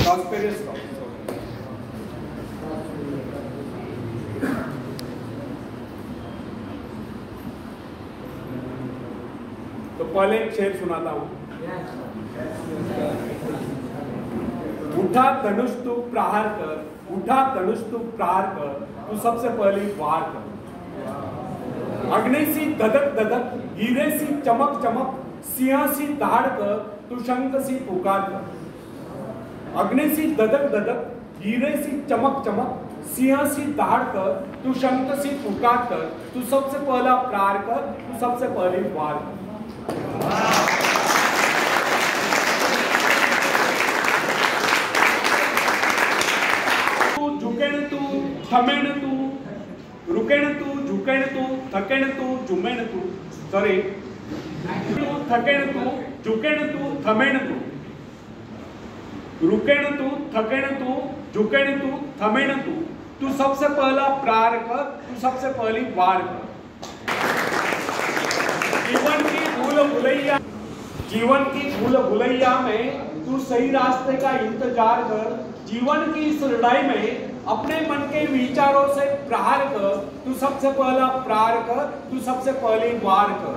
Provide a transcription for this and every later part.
Prosperous talk. तो पहले एक शेर सुनाता हूं। उठा धनुष तू प्रहार कर, उठा धनुष तू प्रहार कर, तू सबसे पहले वार कर। अग्नि सी धधक धधक, हीरे सी चमक चमक, सिंह सी दहाड़ कर, तू शंख सी पुकार कर। अग्नि सी धधक धधक, हीरे सी चमक चमक, सिंह सी दहाड़ कर, तू शंख सी पुकार कर, तू सबसे पहला प्रहार कर, तू सबसे पहले वार कर। झुकेण तू, थमेण तू, रुकेण तू, झुकेण तू, थकेण तू, झुमेण तू, सॉरी, तू थकेण तू, झुकेण तू, थमेण तू, रुकेण तू, थकेण तू, झुकेण तू, थमेण तू, तू सबसे पहला प्रहार कर, तू सबसे पहली वार कर। जीवन की भूल भुलैया में तू सही रास्ते का इंतजार कर। जीवन की इस लड़ाई में अपने मन के विचारों से प्रहार कर, तू सबसे पहला प्रहार कर, तू सबसे पहली वार कर।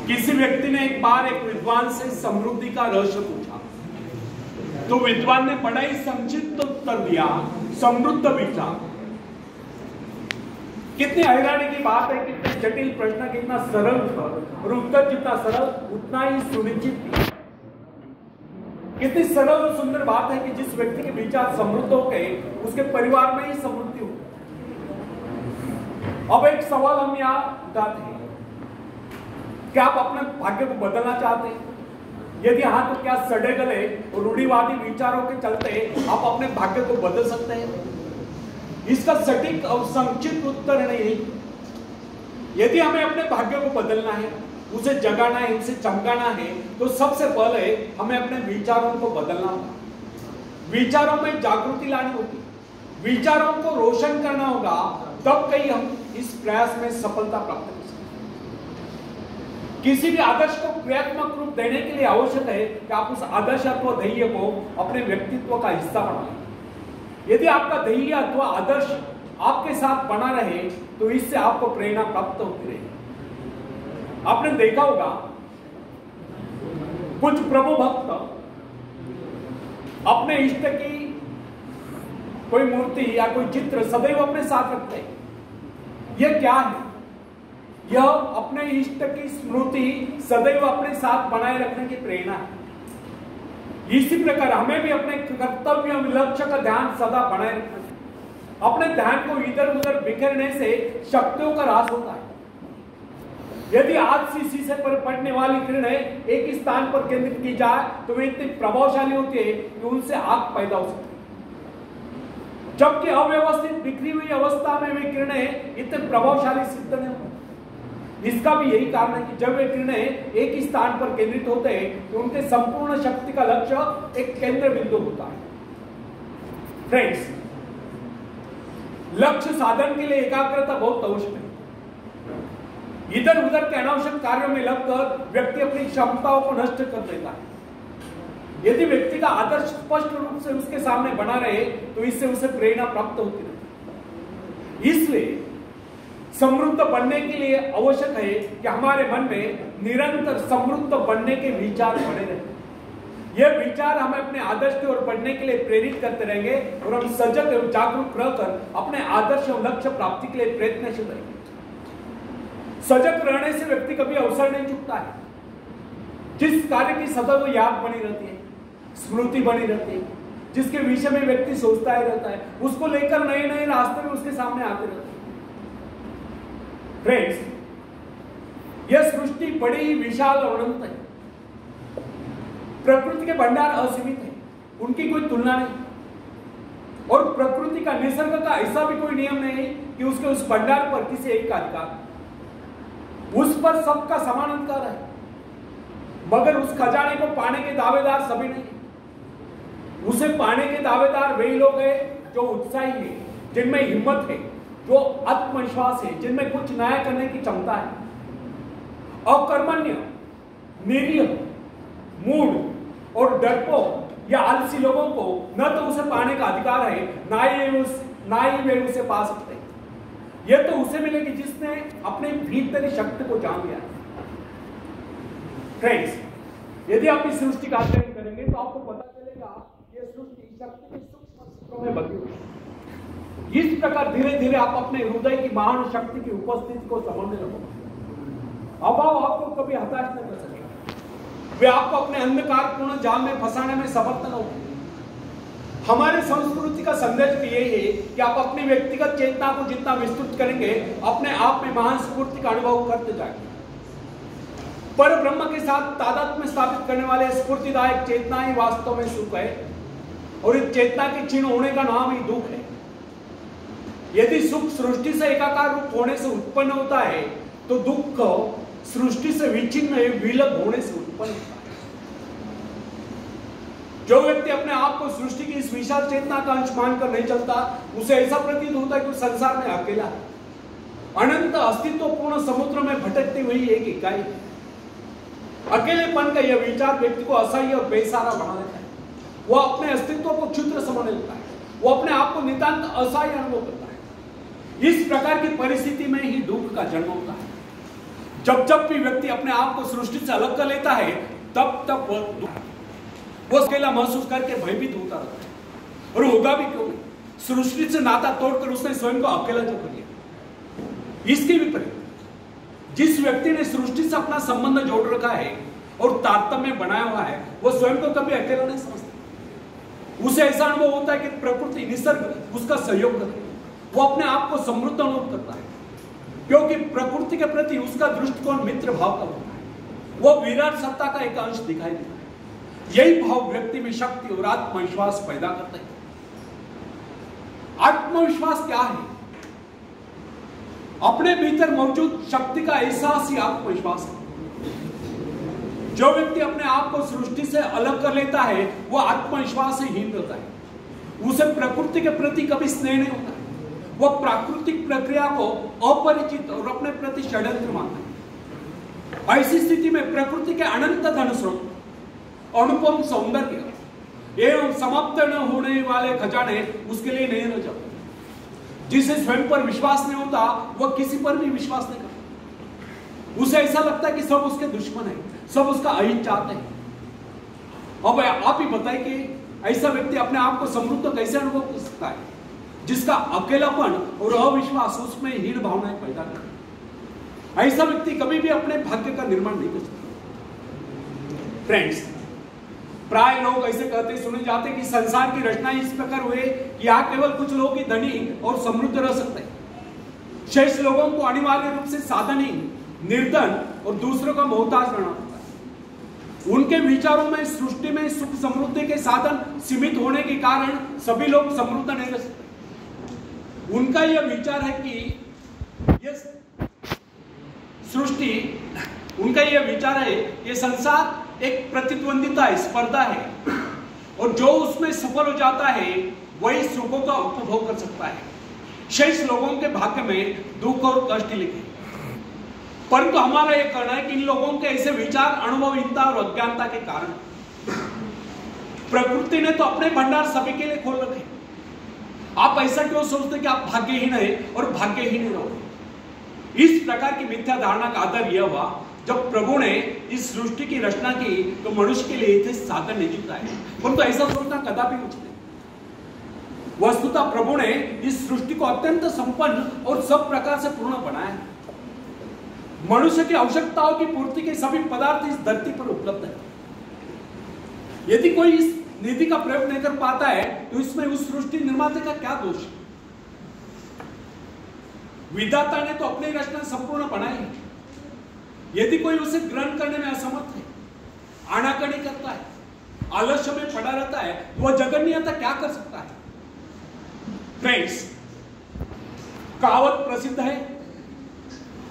किसी व्यक्ति ने एक बार एक विद्वान से समृद्धि का रहस्य पूछा, तो विद्वान ने बड़ा ही संक्षिप्त उत्तर दिया, समृद्ध विचार। कितनी हैरानी की बात है, कितने जटिल प्रश्न कितना सरल था और उत्तर जितना सरल उतना ही सुनिश्चित भी। कितनी सरल और सुंदर बात है कि जिस व्यक्ति के विचार समृद्ध हो गए उसके परिवार में ही समृद्धि हो। अब एक सवाल हम यहाँ उठाते हैं, क्या आप अपने भाग्य को बदलना चाहते हैं? यदि हाँ, तो क्या सड़े गले और रूढ़िवादी विचारों के चलते आप अपने भाग्य को बदल सकते हैं? इसका सटीक और संक्षिप्त उत्तर नहीं। यदि हमें अपने भाग्य को बदलना है, उसे जगाना है, उसे चमकाना है, तो सबसे पहले हमें अपने विचारों को बदलना होगा। विचारों में जागृति लानी होगी, विचारों को रोशन करना होगा, तब कहीं हम इस प्रयास में सफलता प्राप्त कर सकते। किसी भी आदर्श को क्रियात्मक रूप देने के लिए आवश्यक है कि आप उस आदर्श अथवा ध्येय को अपने व्यक्तित्व का हिस्सा बनाएं। यदि आपका ध्येय अथवा आदर्श आपके साथ बना रहे तो इससे आपको प्रेरणा प्राप्त होती रहेगी। आपने देखा होगा कुछ प्रभु भक्त अपने इष्ट की कोई मूर्ति या कोई चित्र सदैव अपने साथ रखते हैं। यह क्या है? यह अपने इष्ट की स्मृति सदैव अपने साथ बनाए रखने की प्रेरणा है। इसी प्रकार हमें भी अपने कर्तव्य लक्ष्य का ध्यान सदा बनाए रखना चाहिए। अपने ध्यान को इधर उधर बिखरने से शक्तियों का ह्रास होता है। यदि आज शीशे पर पड़ने वाली किरणें एक ही स्थान पर केंद्रित की जाए तो वे इतनी प्रभावशाली होती है कि उनसे आग पैदा हो सकती है, जबकि अव्यवस्थित बिखरी हुई अवस्था में वे किरणें इतने प्रभावशाली सिद्ध नहीं होती। इसका भी यही कारण है कि जब वे किरणें एक ही स्थान पर केंद्रित होते हैं तो उनके संपूर्ण शक्ति का लक्ष्य एक केंद्र बिंदु होता है। फ्रेंड्स, लक्ष्य साधन के लिए एकाग्रता बहुत आवश्यक है। इधर उधर के अनावश्यक कार्यों में लगकर व्यक्ति अपनी क्षमताओं को नष्ट कर देता है। यदि व्यक्ति का आदर्श स्पष्ट रूप से उसके सामने बना रहे तो इससे उसे प्रेरणा प्राप्त होती रहती है। इसलिए समृद्ध बनने के लिए आवश्यक है कि हमारे मन में निरंतर समृद्ध बनने के विचार बने रहे। यह विचार हमें अपने आदर्श की ओर बढ़ने के लिए प्रेरित करते रहेंगे और हम सजग एवं जागरूक रहकर अपने आदर्श और लक्ष्य प्राप्ति के लिए प्रयत्नशील रहेंगे। सजग रहने से व्यक्ति कभी अवसर नहीं चूकता है। जिस कार्य की सदैव याद बनी रहती है, स्मृति बनी रहती है, जिसके विषय में व्यक्ति सोचता ही रहता है, उसको लेकर नए नए रास्ते भी उसके सामने आते रहते हैं। फ्रेंड्स, यह सृष्टि बड़ी ही विशाल और अनंत है। प्रकृति के भंडार असीमित है, उनकी कोई तुलना नहीं। और प्रकृति का, निसर्ग का ऐसा भी कोई नियम नहीं है कि उसके उस भंडार पर किसी एक का अधिकार, उस पर सबका समान अधिकार है। मगर उस खजाने को पाने के दावेदार सभी नहीं है। उसे पाने के दावेदार वही लोग हैं जो उत्साही है, जिनमें हिम्मत है, जो आत्मविश्वास है, जिनमें कुछ नया करने की क्षमता है। अकर्मण्य, निरीह, मूढ़ और डरपोक या आलसी लोगों को न तो उसे पाने का अधिकार है, ना ही वे उसे पा सकते। यह तो उसे मिलेगी जिसने अपने भीतरी शक्ति को जान लिया। फ्रेंड्स, यदि आप इस सृष्टि का अध्ययन करेंगे तो आपको पता चलेगा कि यह सृष्टि शक्ति के सूक्ष्म क्षेत्रों में बंधी हुई है। इस प्रकार धीरे धीरे आप अपने हृदय की महान शक्ति की उपस्थिति को समझने लगोगे। अभाव आपको कभी हताश नहीं कर सकेगा। वे आपको अपने अंधकारपूर्ण जाल में फंसाने में समर्थ न होंगे। हमारे संस्कृति का संदेश भी यही है कि आप अपनी व्यक्तिगत चेतना को जितना विस्तृत करेंगे, अपने आप में महान स्फूर्ति का अनुभव करते जाएंगे। पर ब्रह्म के साथ तादात्म्य स्थापित करने वाले स्फूर्तिदायक चेतना ही वास्तव में सुख है, और इस चेतना के क्षीण होने का नाम ही दुख है। यदि सुख सृष्टि से एकाकार रूप होने से उत्पन्न होता है, तो दुख सृष्टि से विच्छिन्न विलग होने से उत्पन्न होता है। जो व्यक्ति अपने आप को सृष्टि की इस विशाल चेतना का अंश मानकर नहीं चलता, उसे ऐसा प्रतीत होता है कि संसार में अकेला है, अनंत अस्तित्वपूर्ण समुद्र में भटकती हुई एक इकाई। अकेलेपन का यह विचार व्यक्ति को असह्य और बेसहारा बना देता है। वह अपने अस्तित्व को क्षुद्र समझने लगता है, वो अपने आप को नितांत असहाय अनुभव करता है। इस प्रकार की परिस्थिति में ही दुख का जन्म होता है। जब जब भी व्यक्ति अपने आप को सृष्टि से अलग कर लेता है, तब तब वो अकेला महसूस करके भयभीत होता रहता है। और होगा भी क्यों नहीं, सृष्टि से नाता तोड़कर उसने स्वयं को अकेला जो कर लिया। इसके विपरीत जिस व्यक्ति ने सृष्टि से अपना संबंध जोड़ रखा है और तारतम्य बनाया हुआ है, वो स्वयं को कभी अकेला नहीं समझता। उसे ऐसा अनुभव होता है कि प्रकृति, निसर्ग उसका सहयोग करती है। वो अपने आप को समृद्ध अनुभव करता है, क्योंकि प्रकृति के प्रति उसका दृष्टिकोण मित्र भाव का होता है। वो विराट सत्ता का एक अंश दिखाई देता है। यही भाव व्यक्ति में शक्ति और आत्मविश्वास पैदा करता है। आत्मविश्वास क्या है? अपने भीतर मौजूद शक्ति का एहसास ही आत्मविश्वास है। जो व्यक्ति अपने आप को सृष्टि से अलग कर लेता है, वह आत्मविश्वास से हीन होता है। उसे प्रकृति के प्रति कभी स्नेह नहीं होता है। वह प्राकृतिक प्रक्रिया को अपरिचित और अपने प्रति षड्यंत्र मानता है। ऐसी स्थिति में प्रकृति के अनंत धन स्रोत, अनुपम सौंदर्य एवं समाप्त न होने वाले खजाने उसके लिए नहीं रह जाते। जिसे स्वयं पर विश्वास नहीं होता, वह किसी पर भी विश्वास नहीं करता। उसे ऐसा लगता है कि सब उसके दुश्मन है, सब उसका अहित चाहते हैं। अब आप ही बताइए कि ऐसा व्यक्ति अपने आप को समृद्ध कैसे अनुभव कर सकता है, जिसका अकेलापन और अविश्वास उसमें हीन भावनाएं पैदा करते हैं। ऐसा व्यक्ति कभी भी अपने भाग्य का निर्माण नहीं कर सकता। फ्रेंड्स, प्राय लोग ऐसे कहते सुने जाते कि संसार की रचना इस प्रकार हुए कि यहाँ केवल कुछ लोग ही धनी और समृद्ध रह सकते हैं। शेष लोगों को अनिवार्य रूप से साधनहीन, निर्धन और दूसरों का मोहताज रहना पड़ता है। उनके विचारों में सृष्टि में सुख समृद्धि के साधन सीमित होने के कारण सभी लोग समृद्ध नहीं रह सकते। उनका यह विचार है कि यह सृष्टि, उनका यह विचार है ये संसार एक प्रतिद्वंदिता है, स्पर्धा है, और जो उसमें सफल हो जाता है वही सुखों का उपभोग कर सकता है। शेष लोगों के भाग्य में दुख और कष्ट लिखे। परंतु हमारा यह कहना है कि इन लोगों के ऐसे विचार अनुभवहीनता और अज्ञानता के कारण, प्रकृति ने तो अपने भंडार सभी के लिए खोल रखे। आप ऐसा क्यों सोचते कि आप भाग्यहीन है और भाग्यहीन रहोगे? इस प्रकार की मिथ्या धारणा का आधार यह हुआ जब प्रभु ने इस सृष्टि की रचना की तो मनुष्य के लिए थे साधन नहीं जुटा है। परंतु ऐसा सोचना कदापि उचित नहीं। वस्तुतः प्रभु ने इस सृष्टि को अत्यंत संपन्न और सब प्रकार से पूर्ण बनाया। मनुष्य की आवश्यकताओं की पूर्ति के सभी पदार्थ इस धरती पर उपलब्ध है। यदि कोई इस निधि का प्रयोग नहीं कर पाता है तो इसमें उस सृष्टि निर्माता का क्या दोष है? विधाता ने तो अपनी रचना संपूर्ण बनाई है। यदि कोई उसे ग्रहण करने में असमर्थ है, आनाकानी करता है, आलस्य में पड़ा रहता है, तो वह जगन्यता क्या कर सकता है? फ्रेंड्स, कहावत प्रसिद्ध है,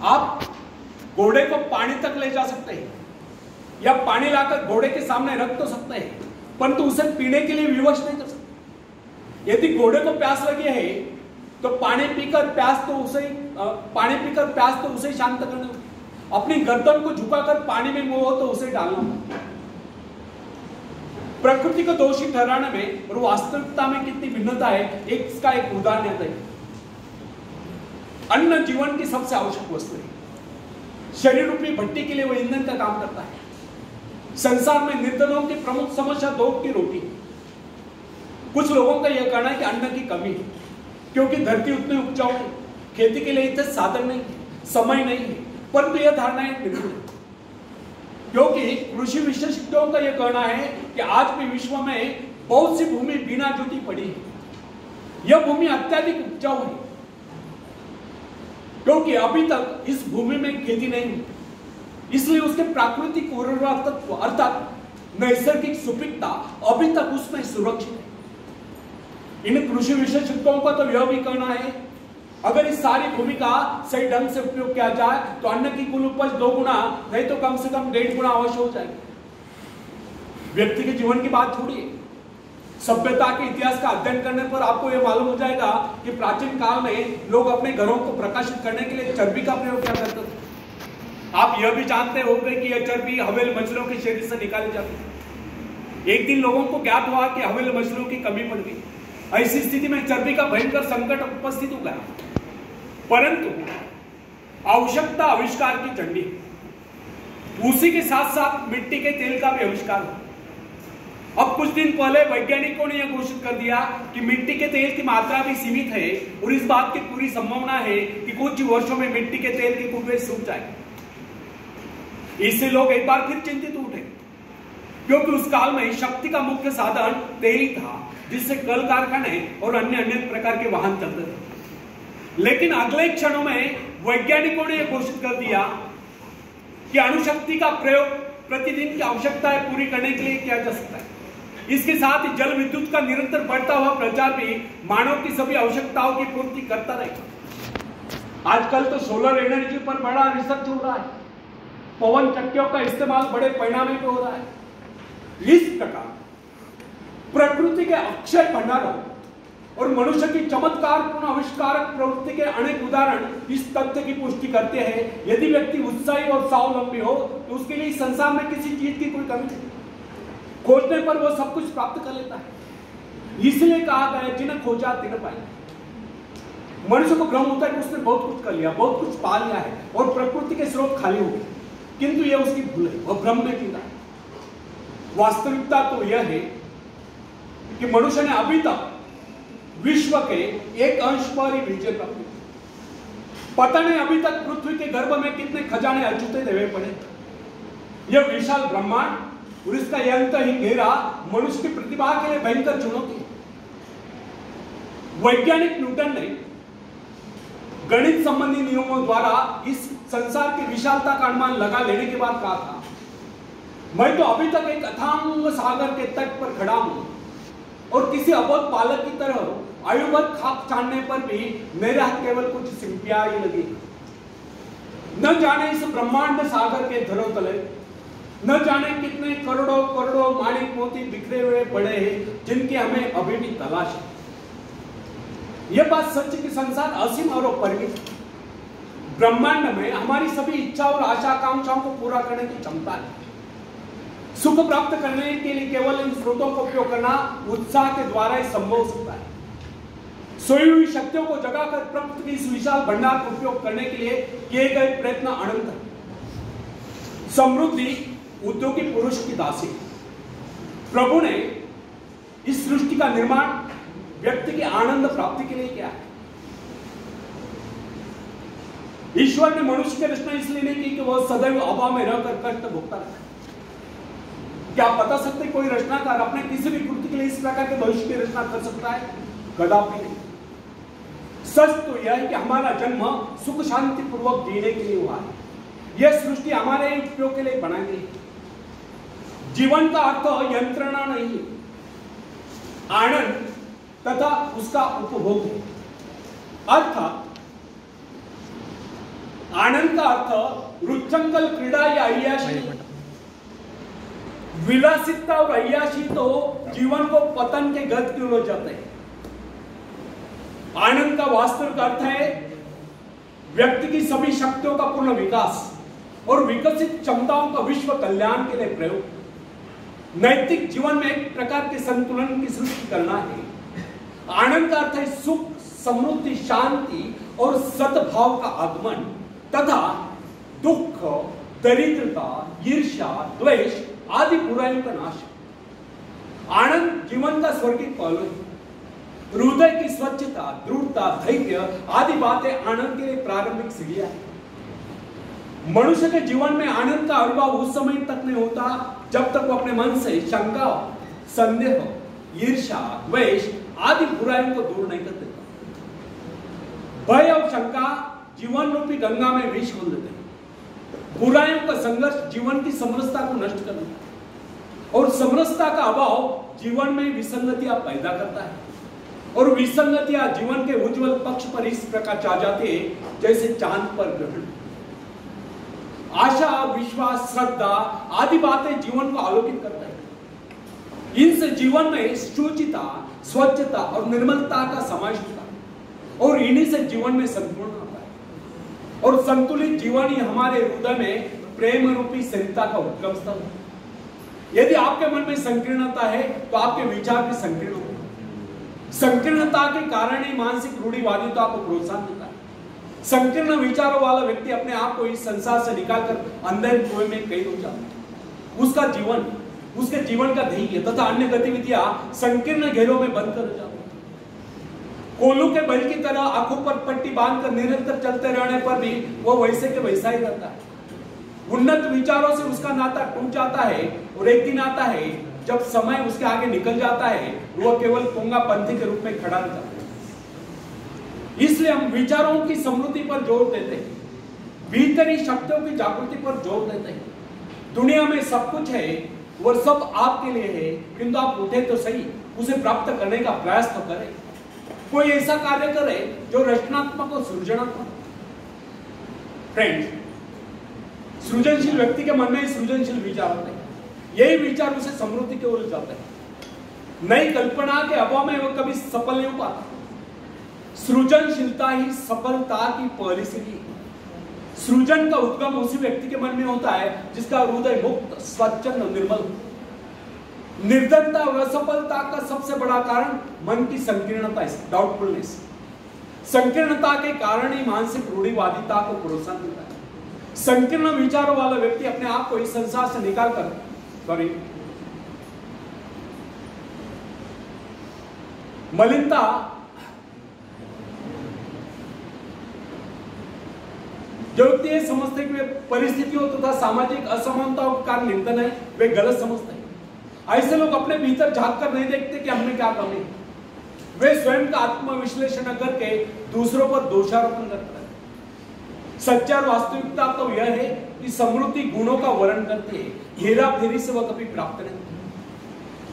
आप घोड़े को पानी तक ले जा सकते हैं या पानी लाकर घोड़े के सामने रख तो सकते हैं, परंतु उसे पीने के लिए विवश नहीं कर सकते। यदि घोड़े को प्यास लगी है तो पानी पीकर प्यास तो उसे शांत करने होगी। अपनी गर्दन को झुकाकर पानी में मुंह हो तो उसे डालना। प्रकृति को दोषी ठहराने में और वास्तविकता में कितनी भिन्नता है, इसका एक उदाहरण है। अन्न जीवन की सबसे आवश्यक वस्तु है। शरीर रूपी भट्टी के लिए वो ईंधन का काम करता है। संसार में निर्धनों की प्रमुख समस्या दो की रोटी। कुछ लोगों का यह कहना है कि अन्न की कमी है, क्योंकि धरती उतनी उपजाऊ है, खेती के लिए इतने साधन नहीं है, समय नहीं है। परंतु यह धारणा एक निर्भुल है, क्योंकि कृषि विशेषज्ञों का यह कहना है कि आज भी विश्व में बहुत सी भूमि बिना जोती पड़ी है। यह भूमि अत्यधिक उपजाऊ है, क्योंकि अभी तक इस भूमि में खेती नहीं हुई, इसलिए उसके प्राकृतिक उर्वरता तत्व अर्थात नैसर्गिक सुपीकता अभी तक उसमें सुरक्षित है। इन कृषि विशेषज्ञों का तो यह भी कहना है, अगर इस सारी भूमि का सही ढंग से उपयोग किया जाए तो अन्न की कुल उपज 2 गुना नहीं तो कम से कम 1.5 गुना अवश्य हो जाएगी। व्यक्ति के जीवन की बात छोड़िए, सभ्यता के इतिहास का अध्ययन करने पर आपको यह मालूम हो जाएगा कि प्राचीन काल में लोग अपने घरों को प्रकाशित करने के लिए चर्बी का प्रयोग क्या करते थे। आप यह भी जानते होंगे कि यह चर्बी हवेल मछलियों के शरीर से निकाली जाती है। एक दिन लोगों को ज्ञात हुआ कि हवेल मछलियों की कमी पड़ गई। ऐसी स्थिति में चर्बी का भयंकर संकट उपस्थित हो गया। परंतु आवश्यकता आविष्कार की चंडी, उसी के साथ साथ मिट्टी के तेल का भी आविष्कार हुआ। अब कुछ दिन पहले वैज्ञानिकों ने यह घोषित कर दिया कि मिट्टी के तेल की मात्रा भी सीमित है और इस बात की पूरी संभावना है कि कुछ वर्षों में मिट्टी के तेल के कुएं सूख जाएंगे। इससे लोग एक बार फिर चिंतित उठे, क्योंकि उस काल में शक्ति का मुख्य साधन तेल ही था, जिससे कल कारखाने और अन्य प्रकार के वाहन चलते थे। लेकिन अगले क्षणों में वैज्ञानिकों ने यह घोषित कर दिया कि अणुशक्ति का प्रयोग प्रतिदिन की आवश्यकताएं पूरी करने के लिए किया जा सकता है। इसके साथ ही जल विद्युत का निरंतर बढ़ता हुआ प्रचार भी मानव की सभी आवश्यकताओं की पूर्ति करता रहेगा। आजकल तो सोलर एनर्जी पर बड़ा रिसर्च हो रहा है, पवन चक्कियों का इस्तेमाल बड़े पैमाने पर हो रहा है। इस प्रकार प्रकृति के अक्षय भंडारों और मनुष्य की चमत्कारपूर्ण आविष्कारक प्रवृत्ति के अनेक उदाहरण इस तथ्य की पुष्टि करते हैं, यदि व्यक्ति उत्साही और स्वावलंबी हो तो उसके लिए संसार में किसी चीज की कोई कमी नहीं। खोजने पर वो सब कुछ प्राप्त कर लेता है। इसलिए कहा गया, जिन्हें खोजा तिन्हें पाया। मनुष्य को भ्रम होता है कि उसने बहुत कुछ कर लिया, बहुत कुछ पा लिया है और प्रकृति के स्रोत खाली हो गए, किंतु यह उसकी भूल है, वह भ्रम में जीता है। वास्तविकता तो यह है कि मनुष्य ने अभी तक विश्व के एक अंश पर ही विजय प्राप्त की। पता नहीं अभी तक पृथ्वी के गर्भ में कितने खजाने अछूते देवे पड़े। यह विशाल ब्रह्मांड और इसका यह अंतहीन घेरा मनुष्य की प्रतिभा के लिए भयंकर चुनौती है। वैज्ञानिक न्यूटन ने गणित संबंधी नियमों द्वारा इस संसार की विशालता का अनुमान लगा लेने के बाद कहा था, मैं तो अभी तक एक अथांग सागर के तट पर खड़ा हूं और किसी अबोध बालक की तरह आयुभर खाक छानने पर भी मेरे हाथ केवल कुछ सिंपियां ही लगी। न जाने इस ब्रह्मांड सागर के धरोतले न जाने कितने करोड़ों करोड़ों माणिक मोती बिखरे हुए पड़े हैं, जिनकी हमें अभी भी तलाश है। यह बात सच कि संसार असीम और अपरिमित है। ब्रह्मांड में हमारी सभी इच्छा और आशा आकांक्षाओं को पूरा करने की क्षमता है। सुख प्राप्त करने के लिए केवल इन स्रोतों का उपयोग करना उत्साह के द्वारा ही संभव हो सकता है। सोई हुई शक्तियों को जगाकर प्रकृति की इस विशाल भंडार का उपयोग करने के लिए किए गए प्रयत्न अनंत है। समृद्धि उद्योगी पुरुष की दासी। प्रभु ने इस सृष्टि का निर्माण व्यक्ति की आनंद प्राप्ति के लिए किया है। ईश्वर ने मनुष्य की रचना इसलिए नहीं की कि वह सदैव अभाव में रहकर कष्ट भोगता रहे। क्या आप बता सकते कोई रचनाकार अपने किसी भी कृति के लिए इस प्रकार के भविष्य की रचना कर सकता है? कदापि नहीं। सच तो यह है कि हमारा जन्म सुख शांति पूर्वक जीने के लिए हुआ है। यह सृष्टि हमारे उपयोग के लिए बनाई गई है। जीवन का अर्थ यंत्रणा नहीं है, आनंद तथा उसका उपभोग है। अर्थात आनंद का अर्थ रुचंकल क्रीड़ा या अय्याशी। विलासिता और अय्याशी तो जीवन को पतन के गत की ओर जाते हैं। आनंद का वास्तविक अर्थ है व्यक्ति की सभी शक्तियों का पूर्ण विकास, और विकसित क्षमताओं का विश्व कल्याण के लिए प्रयोग, नैतिक जीवन में एक प्रकार के संतुलन की सृष्टि करना है। आनंद का अर्थ है सुख, समृद्धि, शांति और सद्भाव का आगमन तथा दुख, दरिद्रता, ईर्ष्या, द्वेष आदि बुराइयों का नाश। आनंद जीवन का स्वर्गीय पहलू है। हृदय की स्वच्छता, दृढ़ता, धैर्य आदि बातें आनंद के लिए प्रारंभिक सीढ़ियां हैं। मनुष्य के जीवन में आनंद का अनुभव उस समय तक नहीं होता जब तक वो अपने मन से शंका, संदेह, ईर्ष्या, द्वेष आदि बुराइयों को दूर नहीं कर देता। भय और शंका जीवन रूपी गंगा में विष खोल देते हैं। बुराइयों का संघर्ष जीवन की समरसता को नष्ट कर देता है और समरसता का अभाव जीवन में विसंगतियां पैदा करता है और विसंगतियां जीवन के उज्जवल पक्ष पर इस प्रकार छा जाती है जैसे चांद पर ग्रहण। आशा, विश्वास, श्रद्धा आदि बातें जीवन को आलोकित करता है। इनसे जीवन में शुचिता, स्वच्छता और निर्मलता का समावेश होता है और इन्हीं से जीवन में संतुलन आता है और संतुलित जीवन ही हमारे हृदय में प्रेम रूपी स्थिरता का उद्गम स्थल है। यदि आपके मन में संकीर्णता है तो आपके विचार भी संकीर्ण होंगे। संकीर्णता के कारण ही मानसिक रूढ़िवादिता को प्रोत्साहन देता है। संकीर्ण विचारों वाला व्यक्ति अपने आप को इस संसार से निकालकर अंधेरे कुएं में कैद हो जाता है। उसका जीवन, उसके जीवन का ध्येय तथा अन्य गतिविधियां संकीर्ण घेरों में बंद कर जाती है। कोल्हू के बैल की तरह आंखों पर पट्टी बांधकर निरंतर चलते रहने पर भी वो वैसे के वैसा ही रहता है। उन्नत विचारों से उसका नाता टूट जाता है और एक दिन आता है जब समय उसके आगे निकल जाता है, वो केवल पोंगा पंथी के रूप में खड़ा रहता है। इसलिए हम विचारों की समृद्धि पर जोर देते हैं, भीतरी शक्तियों की जागृति पर जोर देते हैं। दुनिया में सब कुछ है, वो सब आपके लिए है, किंतु आप उठे तो सही, उसे प्राप्त करने का प्रयास तो करें। कोई ऐसा कार्य करे जो रचनात्मक और सृजनात्मक। फ्रेंड्स, सृजनशील व्यक्ति के मन में सृजनशील विचार होते हैं। यही विचार उसे समृद्धि की ओर ले जाते हैं। नई कल्पना के अभाव में वो कभी सफल नहीं हो पाता। सृजनशीलता ही सफलता की पहली सीढ़ी है। सृजन का उद्गम उसी व्यक्ति के मन में होता है जिसका हृदय मुक्त, स्वच्छंद और निर्मल। निर्धनता और असफलता का सबसे बड़ा कारण मन की संकीर्णता, डाउटफुलनेस। संकीर्णता के कारण ही मानसिक रूढ़िवादिता को प्रोत्साहन मिलता है। संकीर्ण विचारों वाला व्यक्ति अपने आप को इस संसार से निकालकर मलिनता, जो व्यक्ति ये समझते कि वे परिस्थितियों तथा सामाजिक असमानताओं के कारण निर्धन है, वे गलत समझते हैं। ऐसे लोग अपने भीतर झांक कर नहीं देखते कि हमें क्या कमी है। वे स्वयं का आत्मविश्लेषण करके दूसरों पर दोषारोपण करते हैं। सच्चा वास्तविकता तो यह है कि समृद्धि गुणों का वर्णन करती है, हेरा फेरी से वह कभी प्राप्त नहीं।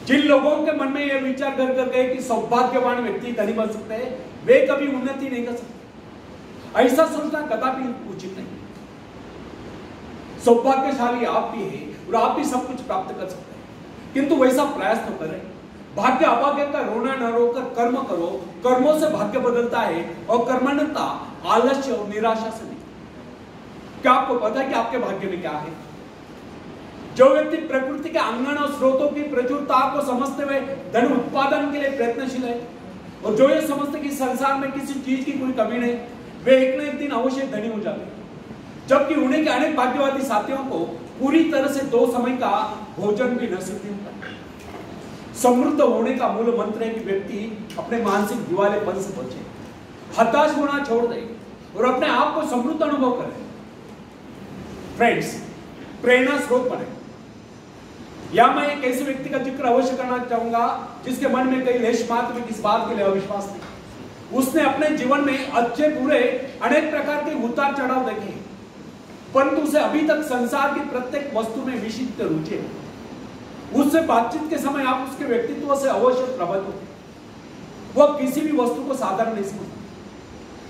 जिन लोगों के मन में यह विचार घर कर गए कि सौभाग्यवान व्यक्ति धनी बन सकते हैं, वे कभी उन्नति नहीं कर सकते। ऐसा सोचना कदापि उचित नहीं। सौभाग्यशाली आप भी हैं और आप भी सब कुछ प्राप्त कर सकते हैं, किंतु वैसा प्रयास तो करें। भाग्य अभाग्य का रोना न रोकर कर्म करो, कर्मों से भाग्य बदलता है और कर्मण्यता आलस्य और निराशा से नहीं। क्या आपको पता है कि आपके भाग्य में क्या है? जो व्यक्ति प्रकृति के अंगन और स्रोतों की प्रचुरता को समझते हुए धन उत्पादन के लिए प्रयत्नशील है और जो ये समझते कि संसार में किसी चीज की कोई कमी नहीं, वे एक न एक दिन अवश्य धनी हो जाते हैं। जबकि उन्हीं के अनेक भाग्यवादी साथियों को पूरी तरह से 2 समय का भोजन भी नसीब नहीं होता। समृद्ध होने का मूल मंत्र है कि व्यक्ति अपने मानसिक दिवालेपन से बचे, हताश होना छोड़ दे और अपने आप को समृद्ध अनुभव करे। फ्रेंड्स, प्रेरणा स्रोत बने। या मैं एक ऐसे व्यक्ति का जिक्र अवश्य करना चाहूंगा जिसके मन में कई लेश मात्र भी किस बात के लिए अविश्वास नहीं। उसने अपने जीवन में अच्छे बुरे अनेक प्रकार के उतार चढ़ाव देखे, परंतु उसे अभी तक संसार की प्रत्येक वस्तु में विशिष्ट रुचि है। उससे बातचीत के समय आप उसके व्यक्तित्व से अवश्य प्रभावित होते। वह किसी भी वस्तु को साधारण नहीं समझता।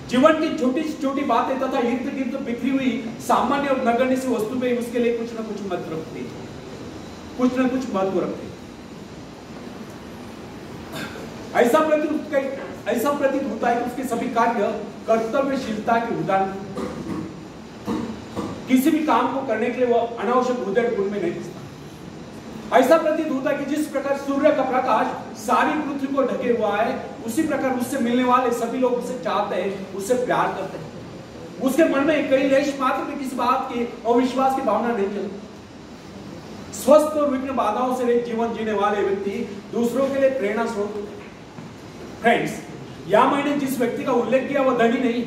जीवन की छोटी छोटी बातें तथा इर्द गिर्द बिखरी हुई सामान्य और नगण्य सी वस्तु में उसके लिए कुछ न कुछ महत्व रखती है, कुछ न कुछ महत्व रखती है। ऐसा प्रतीत होता है कि उसके सभी कार्य कर्तव्यशीलता के उदाहरण। किसी भी काम को करने के लिए वो अनावश्यक उधेड़-बुन में नहीं घुसता। ऐसा प्रतीत होता है कि जिस प्रकार सूर्य का प्रकाश सारी पृथ्वी को ढके हुआ है, उसी प्रकार उससे मिलने वाले सभी लोग उसे चाहते हैं, उससे प्यार करते हैं। उसके मन में कई लेश मात्र भी किसी बात की अविश्वास की भावना नहीं चलती। स्वस्थ और विघ्न बाधाओं से रहित जीवन जीने वाले व्यक्ति दूसरों के लिए प्रेरणा स्रोत होते हैं। फ्रेंड्स, यह मैंने जिस व्यक्ति का उल्लेख किया वो धनी नहीं,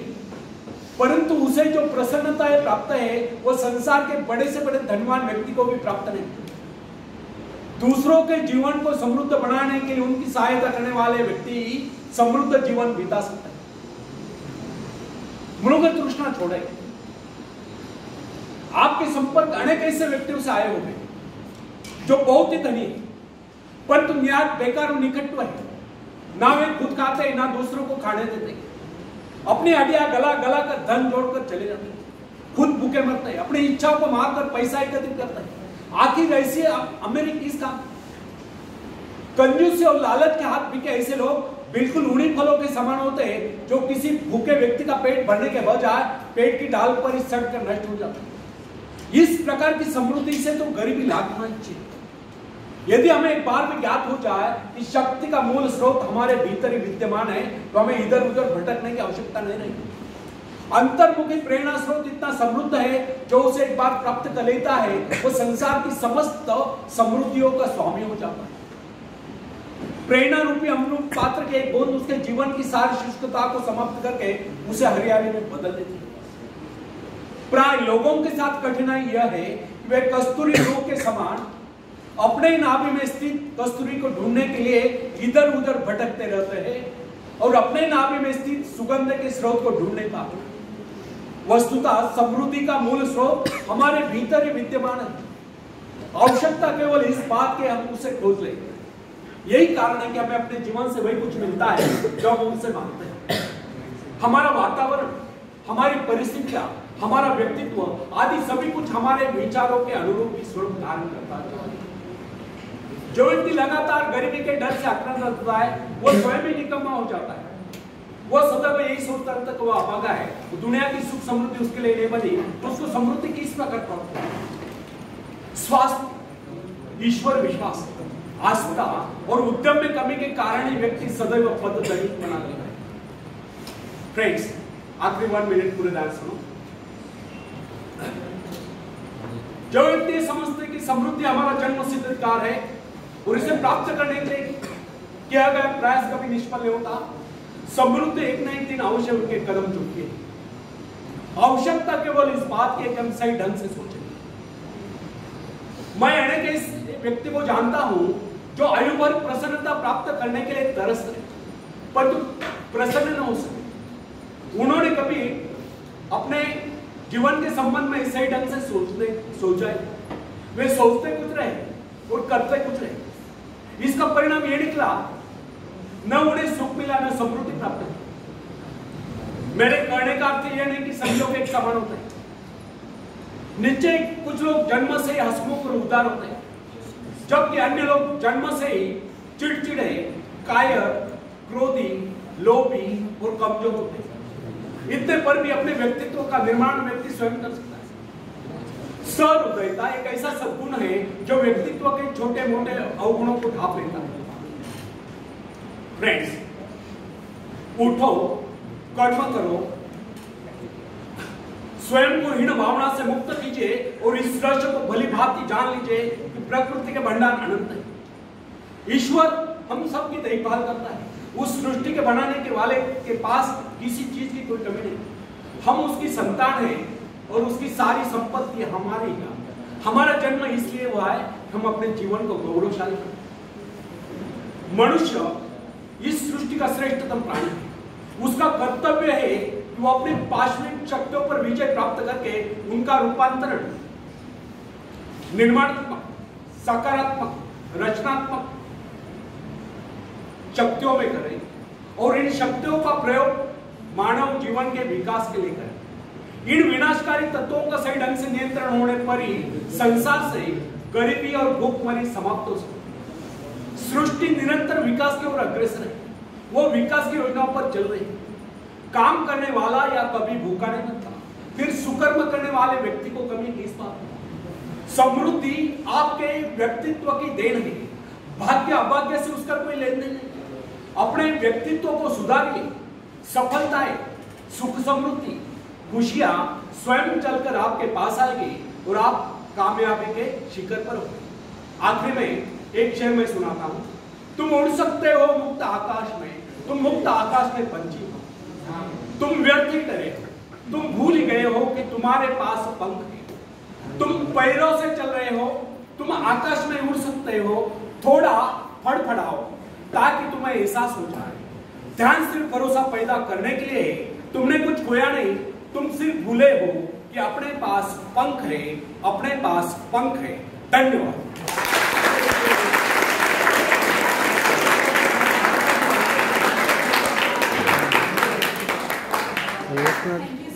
परंतु उसे जो प्रसन्नता प्राप्त है वो संसार के बड़े से बड़े धनवान व्यक्ति को भी प्राप्त नहीं। दूसरों के जीवन को समृद्ध बनाने के लिए उनकी सहायता करने वाले व्यक्ति समृद्ध जीवन बिता सकता है। मृग तृष्णा छोड़े। आपके संपर्क अनेक ऐसे व्यक्तियों से आए होंगे जो बहुत ही धनी है, परंतु निहायत बेकार और निकटव है। ना वे खुद खाते ना दूसरों को खाने देते, अपनी हड्डियां गला गला कर धन जोड़कर चले जाते, खुद भूखे मरते हैं, अपनी इच्छाओं को मारकर पैसा एकत्रित करते हैं। आखिर ऐसे अमेरिकी किस काम? कंजूसी और लालच के हाथ बिके ऐसे लोग बिल्कुल उन्हीं फलों के समान होते हैं जो किसी भूखे व्यक्ति का पेट भरने के बजाय पेट की डाल पर ही सड़ कर नष्ट हो जाते हैं। इस प्रकार की समृद्धि से तो गरीबी लाख होना चाहिए। यदि हमें एक बार भी ज्ञात हो जाए कि शक्ति का मूल स्रोत हमारे भीतर ही विद्यमान है, तो हमें इधर उधर भटकने की आवश्यकता नहीं रहेगी। अंतर्मुखी प्रेरणा स्रोत इतना समृद्ध है, जो उसे एक बार प्राप्त कर लेता है वो संसार की समस्त समृद्धियों का स्वामी हो जाता है। प्रेरणा रूपी अमृत पात्र के एक बूंद उसके जीवन की सारी शुष्कता को समाप्त करके उसे हरियाली में बदल देती है। प्राय लोगों के साथ कठिनाई यह है कि वे कस्तूरी रोग के समान अपने नाभि में स्थित कस्तूरी को ढूंढने के लिए इधर उधर भटकते रहते हैं और अपने नाभि में स्थित सुगंध के स्रोत को ढूंढ नहीं पाते। वस्तुतः समृद्धि का मूल स्रोत हमारे भीतर ही विद्यमान है। आवश्यकता केवल इस बात के हम उसे खोज लेंगे। यही कारण है कि हमें अपने जीवन से वही कुछ मिलता है जो हम उनसे मांगते हैं। हमारा वातावरण, हमारी परिस्थितियां, हमारा व्यक्तित्व आदि सभी कुछ हमारे विचारों के अनुरूप ही स्वरूप धारण करता है। जो व्यक्ति लगातार गरीबी के डर से आक्रांत रहता है वो स्वयं ही निकम्मा हो जाता है। वो सदैव यही सोचता रहता है कि वो अभागा है, दुनिया की सुख समृद्धि उसके लिए नहीं बनी, तो उसको समृद्धि किस प्रकार प्राप्त होगी? स्वास्थ्य, ईश्वर विश्वास, आस्था और उद्यम में कमी के कारण ही व्यक्ति सदैव पद दलित बना लेता है। फ्रेंड्स, आखिरी 1 मिनट पूरे ध्यान सुनो। जो व्यक्ति समझते कि समृद्धि हमारा जन्म सिद्ध अधिकार है और इसे प्राप्त करने के लिए किया गया प्रयास कभी निष्फल नहीं होता, समृद्धि एक न एक दिन अवश्य उनके कदम चुके। आवश्यकता केवल इस बात की हम सही ढंग से सोचें। मैं अनेक इस व्यक्ति को जानता हूं जो आयु भर प्रसन्नता प्राप्त करने के लिए तरस रहे, परंतु प्रसन्न न हो सके। उन्होंने कभी अपने जीवन के संबंध में सही ढंग से सोचा है। वे सोचते कुछ रहे और करते कुछ रहे। इसका परिणाम यह निकला, न उन्हें सुख मिला न समृद्धि प्राप्त हुई। मेरे कहने का अर्थ यह नहीं कि सभी लोग एक समान होते हैं। नीचे कुछ लोग जन्म से ही हंसमुख और उदार होते हैं, जबकि अन्य लोग जन्म से ही चिड़चिड़े, कायर, क्रोधी, लोभी और कमजोर होते हैं। इतने पर भी अपने व्यक्तित्व का निर्माण व्यक्ति स्वयं कर सकता है। सहृदयता एक ऐसा सद्गुण है जो व्यक्तित्व के छोटे मोटे अवगुणों को ढांप लेता है। फ्रेंड्स, उठो, कर्म करो, स्वयं को हीन भावना से मुक्त कीजिए और इस रहस्य को भली भांति जान लीजिए कि प्रकृति के भंडार अनंत है। ईश्वर हम सबकी देखभाल करता है। उस सृष्टि के बनाने के वाले के पास किसी चीज की कोई कमी नहीं। हम उसकी संतान हैं और उसकी सारी संपत्ति हमारी है। हमारा जन्म इसलिए हुआ है हम अपने जीवन को गौरवशाली करें। मनुष्य इस सृष्टि का श्रेष्ठतम प्राणी है। उसका कर्तव्य है कि वो अपने पाशविक शक्तियों पर विजय प्राप्त करके उनका रूपांतरण निर्माणात्मक, सकारात्मक, रचनात्मक शक्तियों में करें और इन शक्तियों का प्रयोग मानव जीवन के विकास के लिए करें। इन विनाशकारी तत्वों का सही ढंग से नियंत्रण होने पर ही संसार से गरीबी और भूखमरी समाप्त हो सकती। सृष्टि निरंतर विकास की ओर अग्रसर है। वो विकास की योजनाओं पर चल रही है। काम करने वाला या कभी भूखा नहीं बनता, फिर सुकर्म करने वाले व्यक्ति को कभी इस बात में। समृद्धि आपके व्यक्तित्व की देन है, भाग्य अभाग्य से उसका कोई लेन देन नहीं। अपने व्यक्तित्व को सुधारिए, सफलताएं, सुख समृद्धि, खुशियां स्वयं चलकर आपके पास आएगी और आप कामयाबी के शिखर पर होंगे। आखिर में एक शेर में सुनाता हूं, तुम उड़ सकते हो मुक्त आकाश में, तुम मुक्त आकाश में पंछी हो, तुम व्यर्थ ही डरे हो, तुम भूल ही गए हो कि तुम्हारे पास पंख है, तुम पैरों से चल रहे हो, तुम आकाश में उड़ सकते हो, थोड़ा फड़फड़ाओ ताकि तुम्हें एहसास हो जाए। ध्यान सिर्फ भरोसा पैदा करने के लिए, तुमने कुछ खोया नहीं, तुम सिर्फ भूले हो कि अपने पास पंख है, अपने पास पंख है। धन्यवाद। Thank you